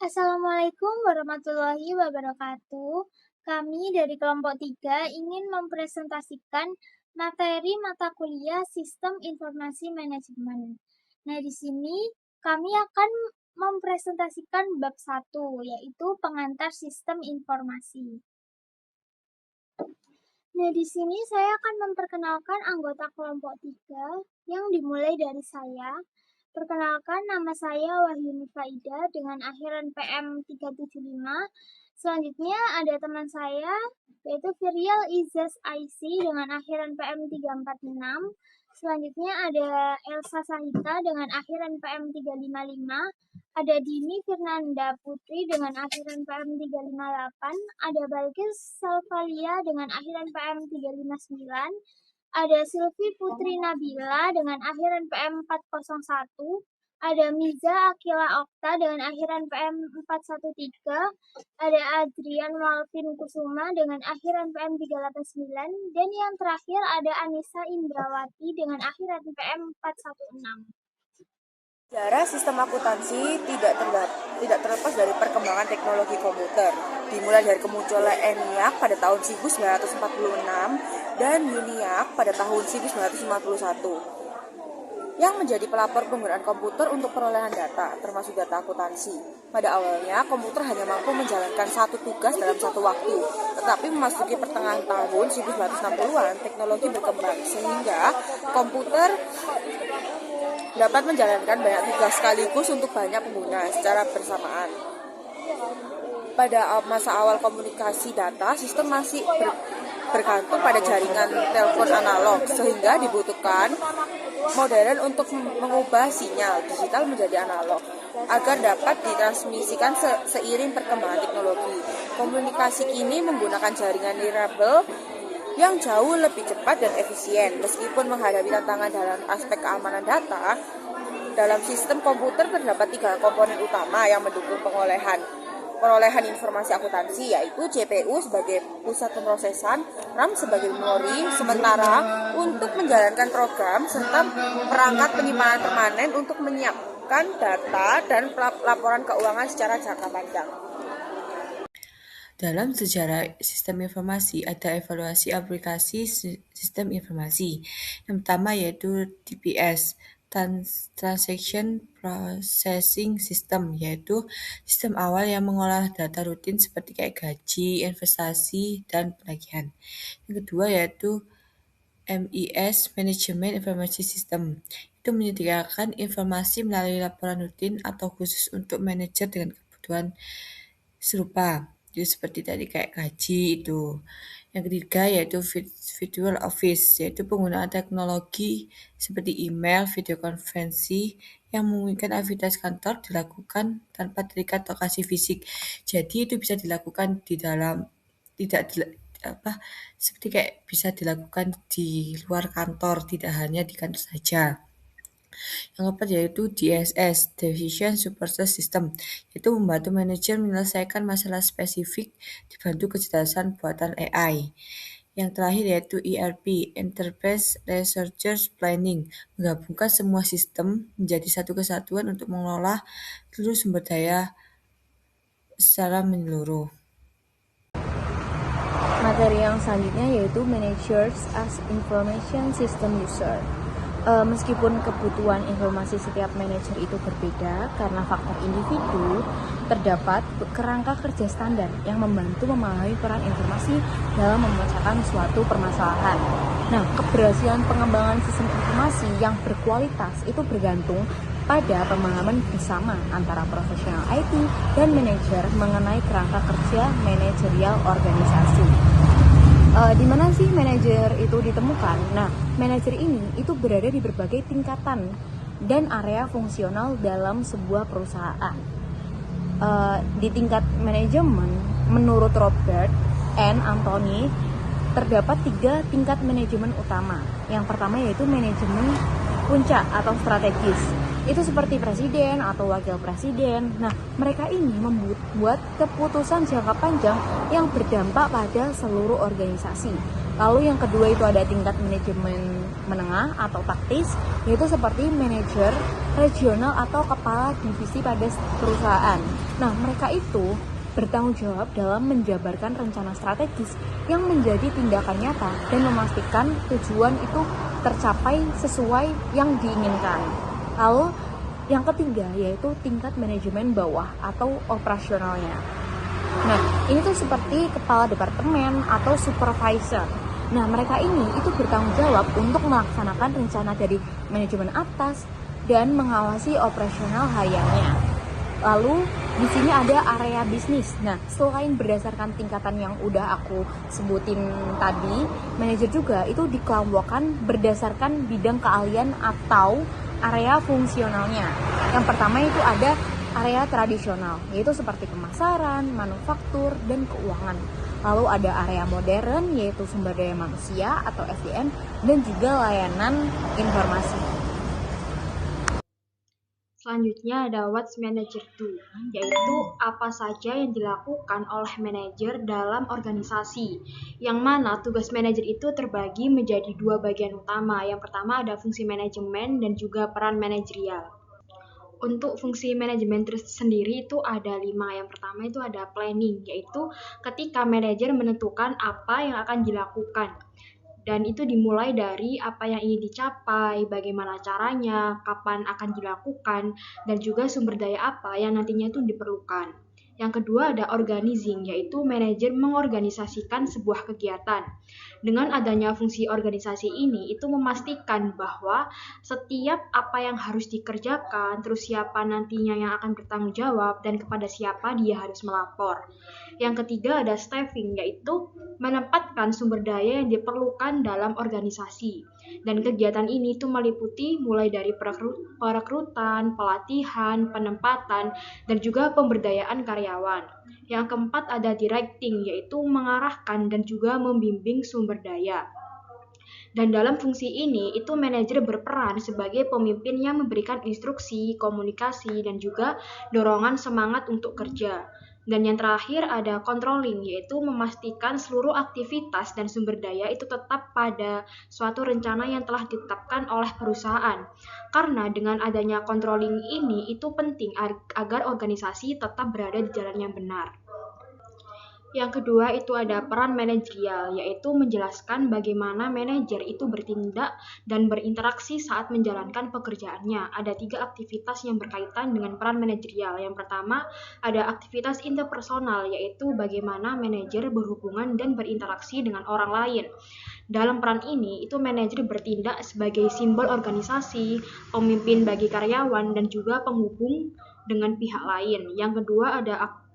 Assalamualaikum warahmatullahi wabarakatuh. Kami dari kelompok 3 ingin mempresentasikan materi mata kuliah Sistem Informasi Manajemen. Nah, di sini kami akan mempresentasikan bab 1, yaitu pengantar sistem informasi. Nah, di sini saya akan memperkenalkan anggota kelompok 3 yang dimulai dari saya. Perkenalkan, nama saya Wahyuni Faida dengan akhiran PM 375. Selanjutnya ada teman saya, yaitu Virial Izaz IC dengan akhiran PM 346. Selanjutnya ada Elsa Sahita dengan akhiran PM 355. Ada Dini Firnanda Putri dengan akhiran PM 358. Ada Balkis Salvalia dengan akhiran PM 359. Ada Silvi Putri Nabila dengan akhiran PM 401. Ada Miza Akila Okta dengan akhiran PM 413. Ada Adrian Walvin Kusuma dengan akhiran PM 389. Dan yang terakhir ada Anissa Indrawati dengan akhiran PM 416. Sejarah sistem akuntansi tidak terlepas dari perkembangan teknologi komputer, dimulai dari kemunculan ENIAC pada tahun 1946 dan UNIAC pada tahun 1951, yang menjadi pelapor penggunaan komputer untuk perolehan data, termasuk data akuntansi. Pada awalnya, komputer hanya mampu menjalankan satu tugas dalam satu waktu, tetapi memasuki pertengahan tahun 1960-an, teknologi berkembang, sehingga komputer dapat menjalankan banyak tugas sekaligus untuk banyak pengguna secara bersamaan. Pada masa awal komunikasi data, sistem masih bergantung pada jaringan telepon analog, sehingga dibutuhkan modern untuk mengubah sinyal digital menjadi analog agar dapat ditransmisikan seiring perkembangan teknologi. Komunikasi kini menggunakan jaringan nirabel yang jauh lebih cepat dan efisien. Meskipun menghadapi tantangan dalam aspek keamanan data, dalam sistem komputer terdapat 3 komponen utama yang mendukung perolehan informasi akuntansi, yaitu CPU sebagai pusat pemrosesan, RAM sebagai memori sementara untuk menjalankan program, serta perangkat penyimpanan permanen untuk menyiapkan data dan laporan keuangan secara jangka panjang. Dalam sejarah sistem informasi, ada evaluasi aplikasi sistem informasi. Yang pertama yaitu TPS, Transaction Processing System, yaitu sistem awal yang mengolah data rutin seperti kayak gaji, investasi, dan penagihan. Yang kedua yaitu MES, Management Information System. Itu menyediakan informasi melalui laporan rutin atau khusus untuk manajer dengan kebutuhan serupa. Jadi seperti tadi kayak gaji itu. Yang ketiga yaitu Virtual Office, yaitu penggunaan teknologi seperti email, video konferensi yang memungkinkan aktivitas kantor dilakukan tanpa terikat lokasi fisik. Jadi itu bisa dilakukan di dalam seperti kayak bisa dilakukan di luar kantor, tidak hanya di kantor saja. Yang keempat yaitu DSS, Decision Support System, yaitu membantu manajer menyelesaikan masalah spesifik dibantu kecerdasan buatan AI. Yang terakhir yaitu ERP, Enterprise Resource Planning, menggabungkan semua sistem menjadi satu kesatuan untuk mengelola seluruh sumber daya secara menyeluruh. Materi yang selanjutnya yaitu Managers as Information System User. Meskipun kebutuhan informasi setiap manajer itu berbeda karena faktor individu, terdapat kerangka kerja standar yang membantu memahami peran informasi dalam memecahkan suatu permasalahan. Nah, keberhasilan pengembangan sistem informasi yang berkualitas itu bergantung pada pemahaman bersama antara profesional IT dan manajer mengenai kerangka kerja manajerial organisasi. Di mana sih manajer itu ditemukan? Nah, manajer ini itu berada di berbagai tingkatan dan area fungsional dalam sebuah perusahaan. Di tingkat manajemen, menurut Robert N. Anthony, terdapat 3 tingkat manajemen utama. Yang pertama yaitu manajemen puncak atau strategis. Itu seperti presiden atau wakil presiden. Nah, mereka ini membuat keputusan jangka panjang yang berdampak pada seluruh organisasi. Lalu yang kedua itu ada tingkat manajemen menengah atau taktis, yaitu seperti manajer regional atau kepala divisi pada perusahaan. Nah, mereka itu bertanggung jawab dalam menjabarkan rencana strategis yang menjadi tindakan nyata dan memastikan tujuan itu tercapai sesuai yang diinginkan. Lalu yang ketiga yaitu tingkat manajemen bawah atau operasionalnya. Nah, ini tuh seperti kepala departemen atau supervisor. Nah, mereka ini itu bertanggung jawab untuk melaksanakan rencana dari manajemen atas dan mengawasi operasional hariannya. Lalu di sini ada area bisnis. Nah, selain berdasarkan tingkatan yang udah aku sebutin tadi, manajer juga itu dikelompokkan berdasarkan bidang keahlian atau area fungsionalnya. Yang pertama itu ada area tradisional, yaitu seperti pemasaran, manufaktur, dan keuangan. Lalu ada area modern, yaitu sumber daya manusia atau SDM, dan juga layanan informasi. Selanjutnya ada What's Manager Do, yaitu apa saja yang dilakukan oleh manajer dalam organisasi. Yang mana tugas manajer itu terbagi menjadi dua bagian utama. Yang pertama ada fungsi manajemen dan juga peran manajerial. Untuk fungsi manajemen sendiri itu ada 5. Yang pertama itu ada planning, yaitu ketika manajer menentukan apa yang akan dilakukan. Dan itu dimulai dari apa yang ingin dicapai, bagaimana caranya, kapan akan dilakukan, dan juga sumber daya apa yang nantinya itu diperlukan. Yang kedua ada organizing, yaitu manajer mengorganisasikan sebuah kegiatan. Dengan adanya fungsi organisasi ini, itu memastikan bahwa setiap apa yang harus dikerjakan, terus siapa nantinya yang akan bertanggung jawab, dan kepada siapa dia harus melapor. Yang ketiga ada staffing, yaitu menempatkan sumber daya yang diperlukan dalam organisasi. Dan kegiatan ini itu meliputi mulai dari perekrutan, pelatihan, penempatan, dan juga pemberdayaan karyawan. Yang keempat ada directing, yaitu mengarahkan dan juga membimbing sumber daya. Dan dalam fungsi ini, itu manajer berperan sebagai pemimpin yang memberikan instruksi, komunikasi, dan juga dorongan semangat untuk kerja. Dan yang terakhir ada controlling, yaitu memastikan seluruh aktivitas dan sumber daya itu tetap pada suatu rencana yang telah ditetapkan oleh perusahaan. Karena dengan adanya controlling ini, itu penting agar organisasi tetap berada di jalan yang benar. Yang kedua itu ada peran manajerial, yaitu menjelaskan bagaimana manajer itu bertindak dan berinteraksi saat menjalankan pekerjaannya. Ada 3 aktivitas yang berkaitan dengan peran manajerial. Yang pertama ada aktivitas interpersonal, yaitu bagaimana manajer berhubungan dan berinteraksi dengan orang lain. Dalam peran ini, itu manajer bertindak sebagai simbol organisasi, pemimpin bagi karyawan, dan juga penghubung dengan pihak lain. Yang kedua ada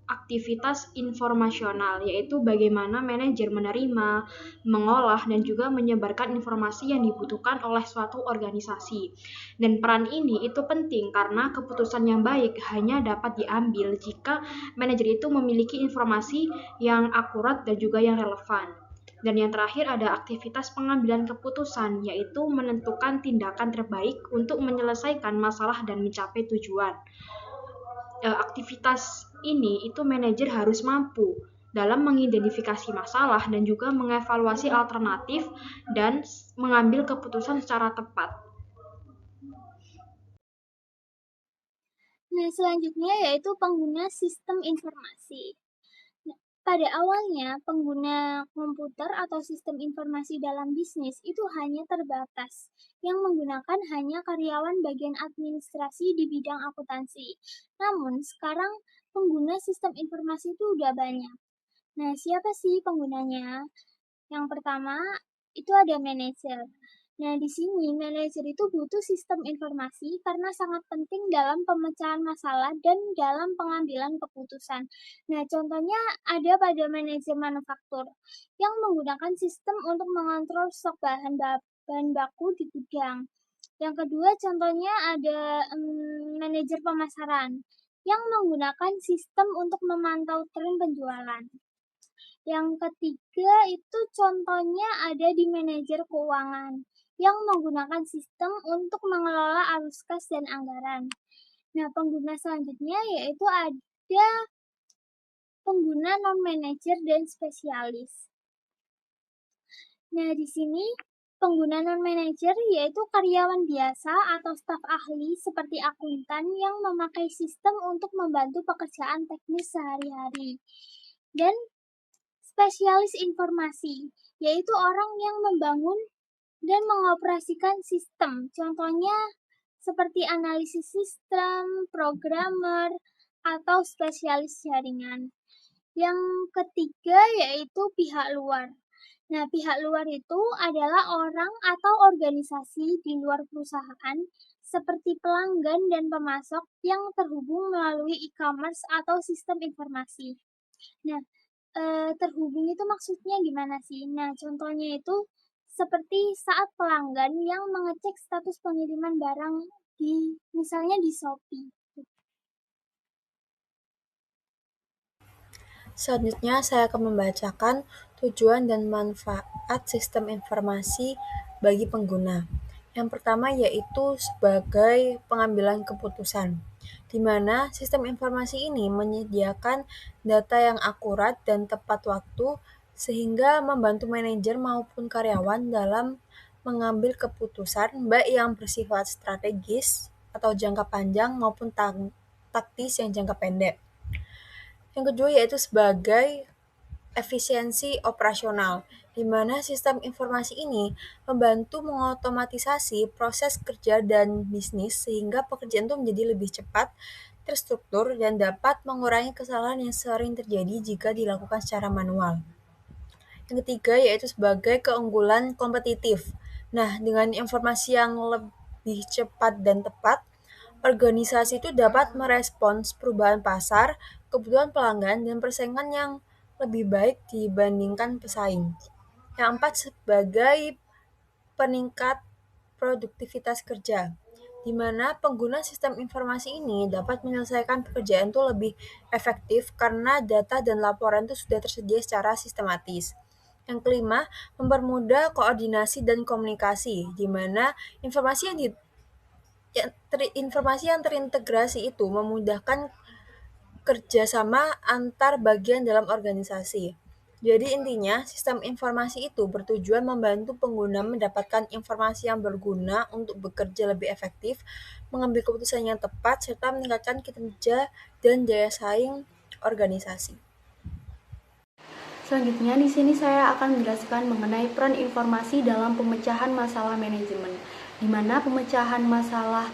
aktivitas informasional, yaitu bagaimana manajer menerima, mengolah, dan juga menyebarkan informasi yang dibutuhkan oleh suatu organisasi. Dan peran ini itu penting karena keputusan yang baik hanya dapat diambil jika manajer itu memiliki informasi yang akurat dan juga yang relevan. Dan yang terakhir ada aktivitas pengambilan keputusan, yaitu menentukan tindakan terbaik untuk menyelesaikan masalah dan mencapai tujuan. Aktivitas ini itu manajer harus mampu dalam mengidentifikasi masalah dan juga mengevaluasi alternatif dan mengambil keputusan secara tepat. Nah, selanjutnya yaitu pengguna sistem informasi. Pada awalnya, pengguna komputer atau sistem informasi dalam bisnis itu hanya terbatas, yang menggunakan hanya karyawan bagian administrasi di bidang akuntansi. Namun, sekarang pengguna sistem informasi itu udah banyak. Nah, siapa sih penggunanya? Yang pertama, itu ada manajer. Nah, di sini manajer itu butuh sistem informasi karena sangat penting dalam pemecahan masalah dan dalam pengambilan keputusan. Nah, contohnya ada pada manajer manufaktur yang menggunakan sistem untuk mengontrol stok bahan baku di gudang. Yang kedua, contohnya ada manajer pemasaran yang menggunakan sistem untuk memantau tren penjualan. Yang ketiga itu contohnya ada di manajer keuangan yang menggunakan sistem untuk mengelola arus kas dan anggaran. Nah, pengguna selanjutnya yaitu ada pengguna non-manajer dan spesialis. Nah, di sini pengguna non-manager yaitu karyawan biasa atau staf ahli seperti akuntan yang memakai sistem untuk membantu pekerjaan teknis sehari-hari. Dan spesialis informasi, yaitu orang yang membangun dan mengoperasikan sistem. Contohnya seperti analisis sistem, programmer, atau spesialis jaringan. Yang ketiga yaitu pihak luar. Nah, pihak luar itu adalah orang atau organisasi di luar perusahaan seperti pelanggan dan pemasok yang terhubung melalui e-commerce atau sistem informasi. Nah, terhubung itu maksudnya gimana sih? Nah, contohnya itu seperti saat pelanggan yang mengecek status pengiriman barang misalnya di Shopee. Selanjutnya, saya akan membacakan tujuan dan manfaat sistem informasi bagi pengguna. Yang pertama yaitu sebagai pengambilan keputusan, di mana sistem informasi ini menyediakan data yang akurat dan tepat waktu sehingga membantu manajer maupun karyawan dalam mengambil keputusan baik yang bersifat strategis atau jangka panjang maupun taktis yang jangka pendek. Yang kedua yaitu sebagai efisiensi operasional, di mana sistem informasi ini membantu mengotomatisasi proses kerja dan bisnis sehingga pekerjaan itu menjadi lebih cepat, terstruktur, dan dapat mengurangi kesalahan yang sering terjadi jika dilakukan secara manual. Yang ketiga yaitu sebagai keunggulan kompetitif. Nah, dengan informasi yang lebih cepat dan tepat, organisasi itu dapat merespons perubahan pasar, kebutuhan pelanggan, dan persaingan yang lebih baik dibandingkan pesaing. Yang keempat, sebagai peningkat produktivitas kerja, di mana pengguna sistem informasi ini dapat menyelesaikan pekerjaan itu lebih efektif karena data dan laporan itu sudah tersedia secara sistematis. Yang kelima, mempermudah koordinasi dan komunikasi, di mana informasi yang terintegrasi itu memudahkan kerjasama antar bagian dalam organisasi. Jadi intinya, sistem informasi itu bertujuan membantu pengguna mendapatkan informasi yang berguna untuk bekerja lebih efektif, mengambil keputusan yang tepat, serta meningkatkan kinerja dan daya saing organisasi. Selanjutnya, di sini saya akan menjelaskan mengenai peran informasi dalam pemecahan masalah manajemen, di mana pemecahan masalah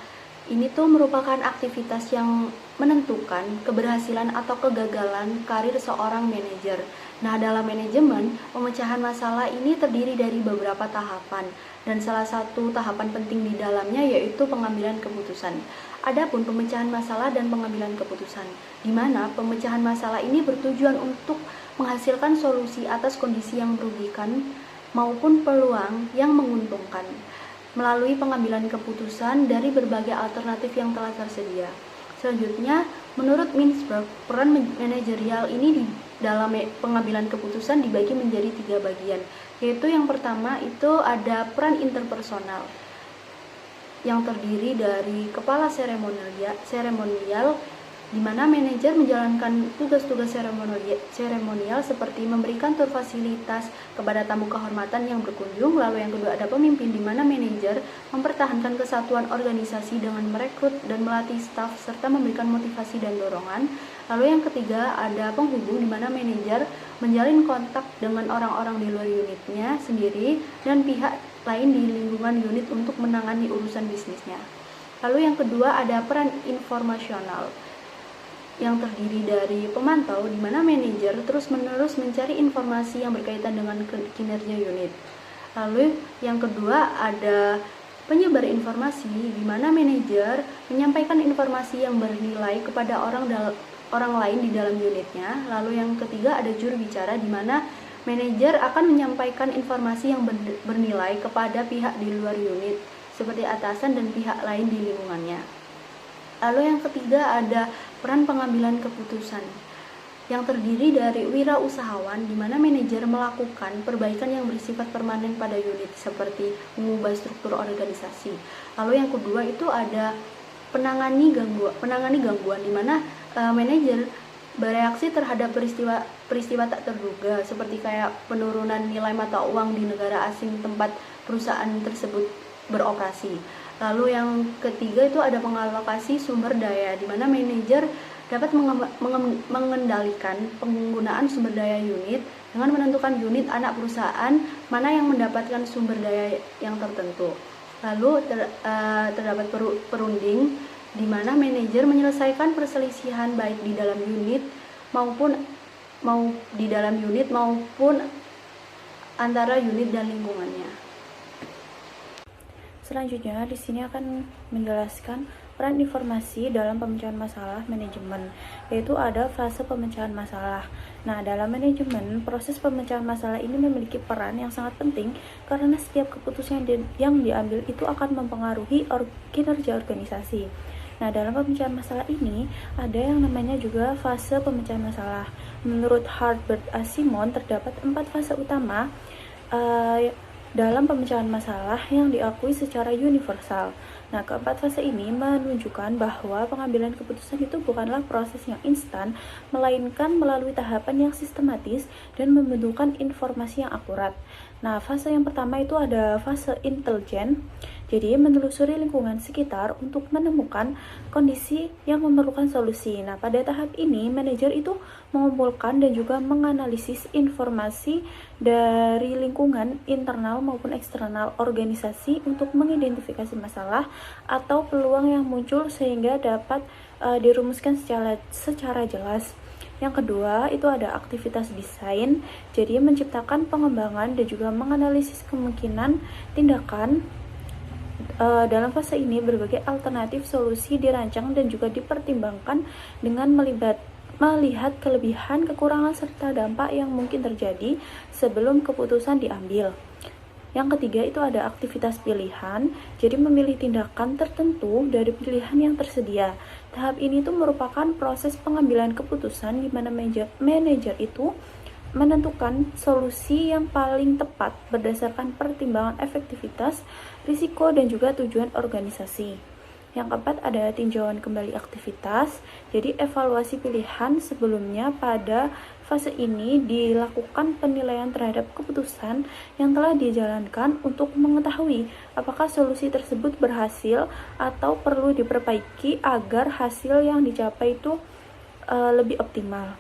ini tuh merupakan aktivitas yang menentukan keberhasilan atau kegagalan karir seorang manajer. Nah, dalam manajemen, pemecahan masalah ini terdiri dari beberapa tahapan, dan salah satu tahapan penting di dalamnya yaitu pengambilan keputusan. Adapun pemecahan masalah dan pengambilan keputusan, di mana pemecahan masalah ini bertujuan untuk menghasilkan solusi atas kondisi yang merugikan maupun peluang yang menguntungkan melalui pengambilan keputusan dari berbagai alternatif yang telah tersedia. Selanjutnya, menurut Mintzberg, peran manajerial ini di dalam pengambilan keputusan dibagi menjadi 3 bagian, yaitu yang pertama itu ada peran interpersonal yang terdiri dari kepala seremonial, di mana manajer menjalankan tugas-tugas seremonial seperti memberikan tur fasilitas kepada tamu kehormatan yang berkunjung. Lalu yang kedua ada pemimpin, di mana manajer mempertahankan kesatuan organisasi dengan merekrut dan melatih staf serta memberikan motivasi dan dorongan. Lalu yang ketiga ada penghubung, di mana manajer menjalin kontak dengan orang-orang di luar unitnya sendiri dan pihak lain di lingkungan unit untuk menangani urusan bisnisnya. Lalu yang kedua ada peran informasional yang terdiri dari pemantau, di mana manajer terus-menerus mencari informasi yang berkaitan dengan kinerja unit. Lalu yang kedua ada penyebar informasi, di mana manajer menyampaikan informasi yang bernilai kepada orang lain di dalam unitnya. Lalu yang ketiga ada juru bicara, di mana manajer akan menyampaikan informasi yang bernilai kepada pihak di luar unit seperti atasan dan pihak lain di lingkungannya. Lalu yang ketiga ada peran pengambilan keputusan yang terdiri dari wirausahawan, di mana manajer melakukan perbaikan yang bersifat permanen pada unit seperti mengubah struktur organisasi. Lalu yang kedua itu ada penangani gangguan, di mana manajer bereaksi terhadap peristiwa tak terduga seperti kayak penurunan nilai mata uang di negara asing tempat perusahaan tersebut beroperasi. Lalu yang ketiga itu ada pengalokasi sumber daya, di mana manajer dapat mengendalikan penggunaan sumber daya unit dengan menentukan unit anak perusahaan mana yang mendapatkan sumber daya yang tertentu. Lalu terdapat perunding, di mana manajer menyelesaikan perselisihan baik di dalam unit maupun antara unit dan lingkungannya. Selanjutnya, di sini akan menjelaskan peran informasi dalam pemecahan masalah manajemen, yaitu ada fase pemecahan masalah. Nah, dalam manajemen, proses pemecahan masalah ini memiliki peran yang sangat penting karena setiap keputusan yang diambil itu akan mempengaruhi kinerja organisasi. Nah, dalam pemecahan masalah ini, ada yang namanya juga fase pemecahan masalah. Menurut Herbert A. Simon, terdapat 4 fase utama dalam pemecahan masalah yang diakui secara universal. Nah, keempat fase ini menunjukkan bahwa pengambilan keputusan itu bukanlah proses yang instan, melainkan melalui tahapan yang sistematis dan membentukkan informasi yang akurat. Nah, fase yang pertama itu ada fase intelijen, jadi menelusuri lingkungan sekitar untuk menemukan kondisi yang memerlukan solusi. Nah, pada tahap ini, manajer itu mengumpulkan dan juga menganalisis informasi dari lingkungan internal maupun eksternal organisasi untuk mengidentifikasi masalah atau peluang yang muncul sehingga dapat dirumuskan secara jelas. Yang kedua, itu ada aktivitas desain, jadi menciptakan pengembangan dan juga menganalisis kemungkinan tindakan. Dalam fase ini, berbagai alternatif solusi dirancang dan juga dipertimbangkan dengan melihat kelebihan, kekurangan, serta dampak yang mungkin terjadi sebelum keputusan diambil. Yang ketiga itu ada aktivitas pilihan, jadi memilih tindakan tertentu dari pilihan yang tersedia. Tahap ini itu merupakan proses pengambilan keputusan di mana manajer itu menentukan solusi yang paling tepat berdasarkan pertimbangan efektivitas, risiko, dan juga tujuan organisasi. Yang keempat ada tinjauan kembali aktivitas, jadi evaluasi pilihan sebelumnya. Pada fase ini dilakukan penilaian terhadap keputusan yang telah dijalankan untuk mengetahui apakah solusi tersebut berhasil atau perlu diperbaiki agar hasil yang dicapai itu lebih optimal.